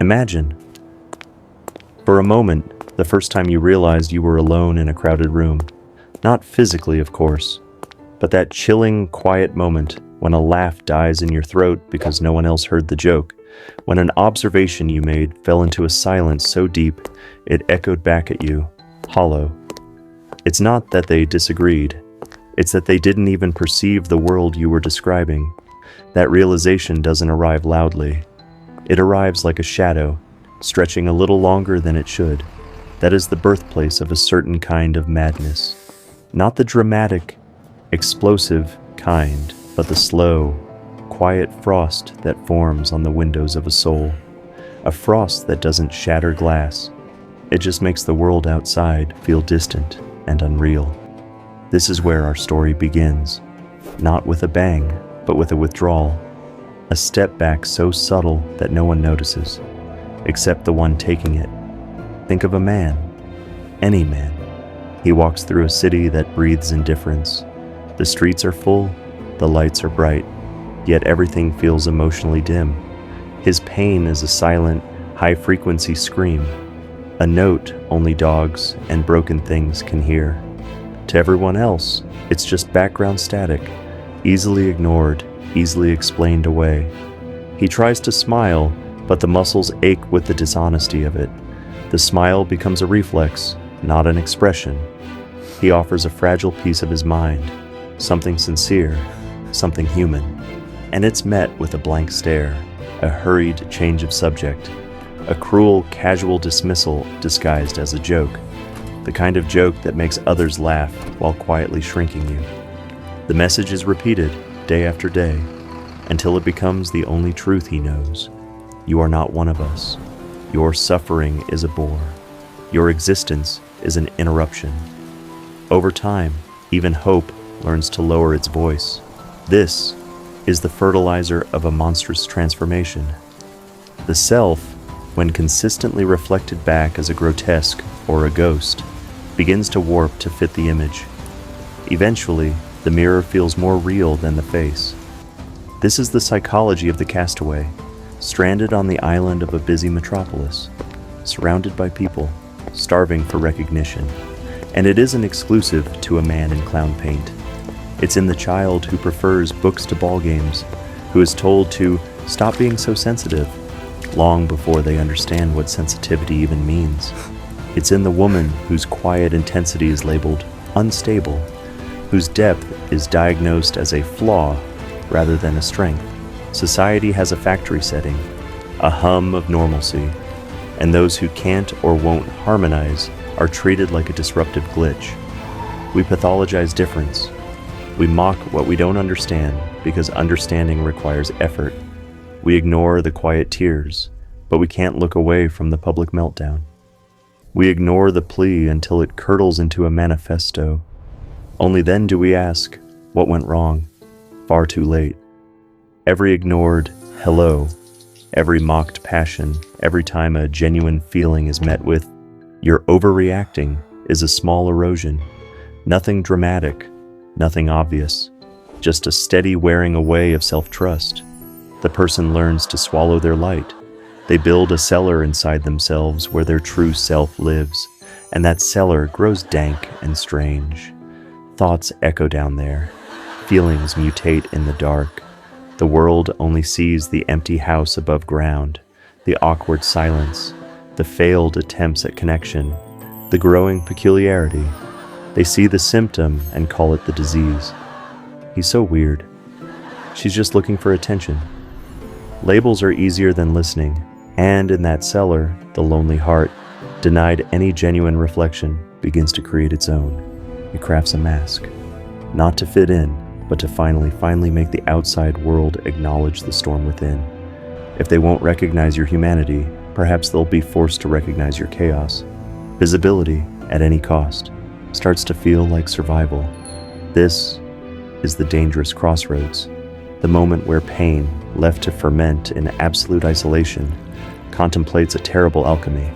Imagine, for a moment, the first time you realized you were alone in a crowded room. Not physically, of course, but that chilling, quiet moment when a laugh dies in your throat because no one else heard the joke, when an observation you made fell into a silence so deep it echoed back at you, hollow. It's not that they disagreed, it's that they didn't even perceive the world you were describing. That realization doesn't arrive loudly. It arrives like a shadow, stretching a little longer than it should. That is the birthplace of a certain kind of madness. Not the dramatic, explosive kind, but the slow, quiet frost that forms on the windows of a soul. A frost that doesn't shatter glass. It just makes the world outside feel distant and unreal. This is where our story begins. Not with a bang, but with a withdrawal. A step back so subtle that no one notices, except the one taking it. Think of a man, any man. He walks through a city that breathes indifference. The streets are full, the lights are bright, yet everything feels emotionally dim. His pain is a silent, high-frequency scream, a note only dogs and broken things can hear. To everyone else, it's just background static, easily ignored, easily explained away. He tries to smile, but the muscles ache with the dishonesty of it. The smile becomes a reflex, not an expression. He offers a fragile piece of his mind, something sincere, something human, and it's met with a blank stare, a hurried change of subject, a cruel, casual dismissal disguised as a joke, the kind of joke that makes others laugh while quietly shrinking you. The message is repeated day after day until it becomes the only truth he knows. You are not one of us. Your suffering is a bore. Your existence is an interruption. Over time, even hope learns to lower its voice. This is the fertilizer of a monstrous transformation. The self, when consistently reflected back as a grotesque or a ghost, begins to warp to fit the image. Eventually, the mirror feels more real than the face. This is the psychology of the castaway, stranded on the island of a busy metropolis, surrounded by people, starving for recognition. And it isn't exclusive to a man in clown paint. It's in the child who prefers books to ball games, who is told to stop being so sensitive, long before they understand what sensitivity even means. It's in the woman whose quiet intensity is labeled unstable, whose depth is diagnosed as a flaw rather than a strength. Society has a factory setting, a hum of normalcy, and those who can't or won't harmonize are treated like a disruptive glitch. We pathologize difference. We mock what we don't understand because understanding requires effort. We ignore the quiet tears, but we can't look away from the public meltdown. We ignore the plea until it curdles into a manifesto. Only then do we ask, what went wrong? Far too late. Every ignored hello, every mocked passion, every time a genuine feeling is met with, "You're overreacting," is a small erosion. Nothing dramatic, nothing obvious, just a steady wearing away of self-trust. The person learns to swallow their light. They build a cellar inside themselves where their true self lives, and that cellar grows dank and strange. Thoughts echo down there. Feelings mutate in the dark. The world only sees the empty house above ground, the awkward silence, the failed attempts at connection, the growing peculiarity. They see the symptom and call it the disease. He's so weird. She's just looking for attention. Labels are easier than listening, and in that cellar, the lonely heart, denied any genuine reflection, begins to create its own. It crafts a mask, not to fit in, but to finally make the outside world acknowledge the storm within. If they won't recognize your humanity, perhaps they'll be forced to recognize your chaos. Visibility, at any cost, starts to feel like survival. This is the dangerous crossroads, the moment where pain, left to ferment in absolute isolation, contemplates a terrible alchemy,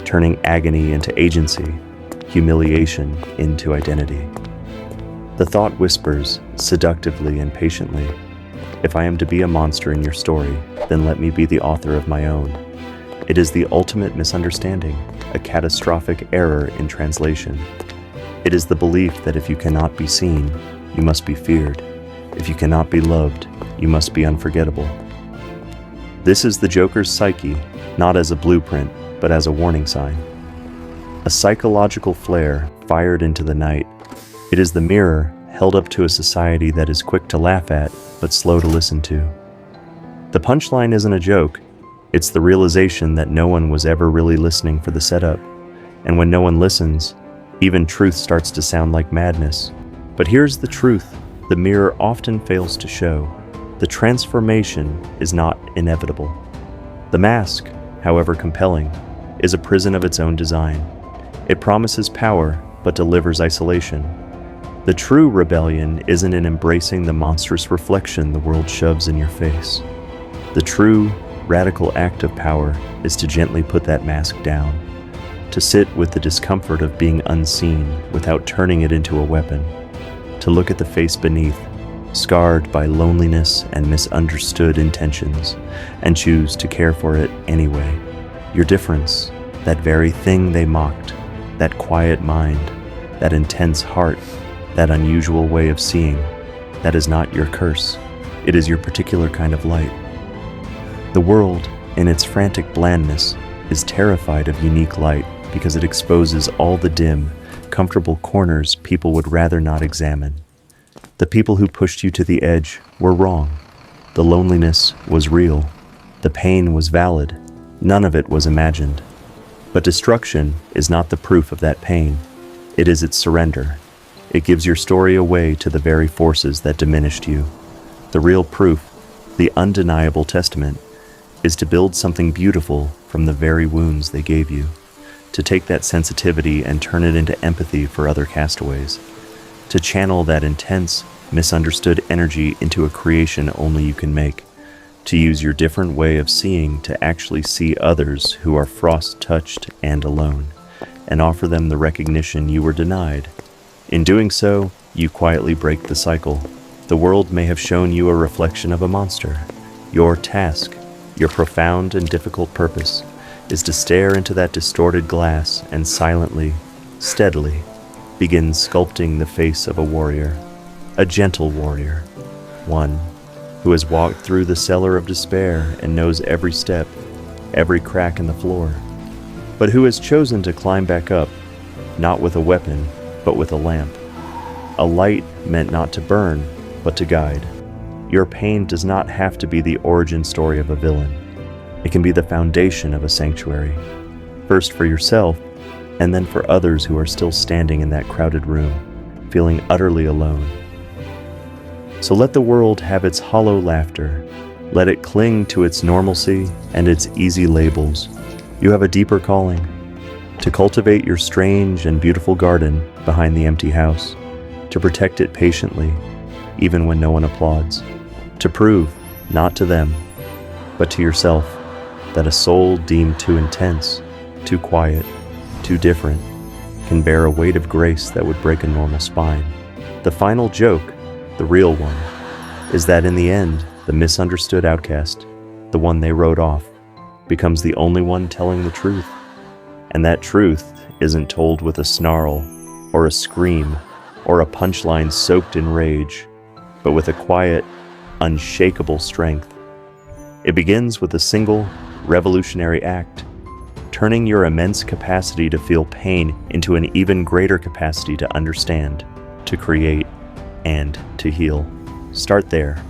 turning agony into agency, humiliation into identity. The thought whispers, seductively and patiently, "If I am to be a monster in your story, then let me be the author of my own." It is the ultimate misunderstanding, a catastrophic error in translation. It is the belief that if you cannot be seen, you must be feared. If you cannot be loved, you must be unforgettable. This is the Joker's psyche, not as a blueprint, but as a warning sign. A psychological flare fired into the night. It is the mirror held up to a society that is quick to laugh at, but slow to listen to. The punchline isn't a joke. It's the realization that no one was ever really listening for the setup. And when no one listens, even truth starts to sound like madness. But here's the truth the mirror often fails to show. The transformation is not inevitable. The mask, however compelling, is a prison of its own design. It promises power, but delivers isolation. The true rebellion isn't in embracing the monstrous reflection the world shoves in your face. The true, radical act of power is to gently put that mask down, to sit with the discomfort of being unseen without turning it into a weapon, to look at the face beneath, scarred by loneliness and misunderstood intentions, and choose to care for it anyway. Your difference, that very thing they mocked, that quiet mind, that intense heart, that unusual way of seeing, that is not your curse. It is your particular kind of light. The world, in its frantic blandness, is terrified of unique light because it exposes all the dim, comfortable corners people would rather not examine. The people who pushed you to the edge were wrong. The loneliness was real. The pain was valid. None of it was imagined. But destruction is not the proof of that pain. It is its surrender. It gives your story away to the very forces that diminished you. The real proof, the undeniable testament, is to build something beautiful from the very wounds they gave you, to take that sensitivity and turn it into empathy for other castaways, to channel that intense, misunderstood energy into a creation only you can make, to use your different way of seeing to actually see others who are frost-touched and alone, and offer them the recognition you were denied. In doing so, you quietly break the cycle. The world may have shown you a reflection of a monster. Your task, your profound and difficult purpose, is to stare into that distorted glass and silently, steadily, begin sculpting the face of a warrior, a gentle warrior, one who has walked through the cellar of despair and knows every step, every crack in the floor, but who has chosen to climb back up, not with a weapon, but with a lamp, a light meant not to burn, but to guide. Your pain does not have to be the origin story of a villain. It can be the foundation of a sanctuary, first for yourself, and then for others who are still standing in that crowded room, feeling utterly alone. So let the world have its hollow laughter. Let it cling to its normalcy and its easy labels. You have a deeper calling, to cultivate your strange and beautiful garden behind the empty house, to protect it patiently, even when no one applauds, to prove, not to them, but to yourself, that a soul deemed too intense, too quiet, too different, can bear a weight of grace that would break a normal spine. The final joke, the real one, is that in the end, the misunderstood outcast, the one they wrote off, becomes the only one telling the truth. And that truth isn't told with a snarl, or a scream, or a punchline soaked in rage, but with a quiet, unshakable strength. It begins with a single, revolutionary act, turning your immense capacity to feel pain into an even greater capacity to understand, to create, and to heal. Start there.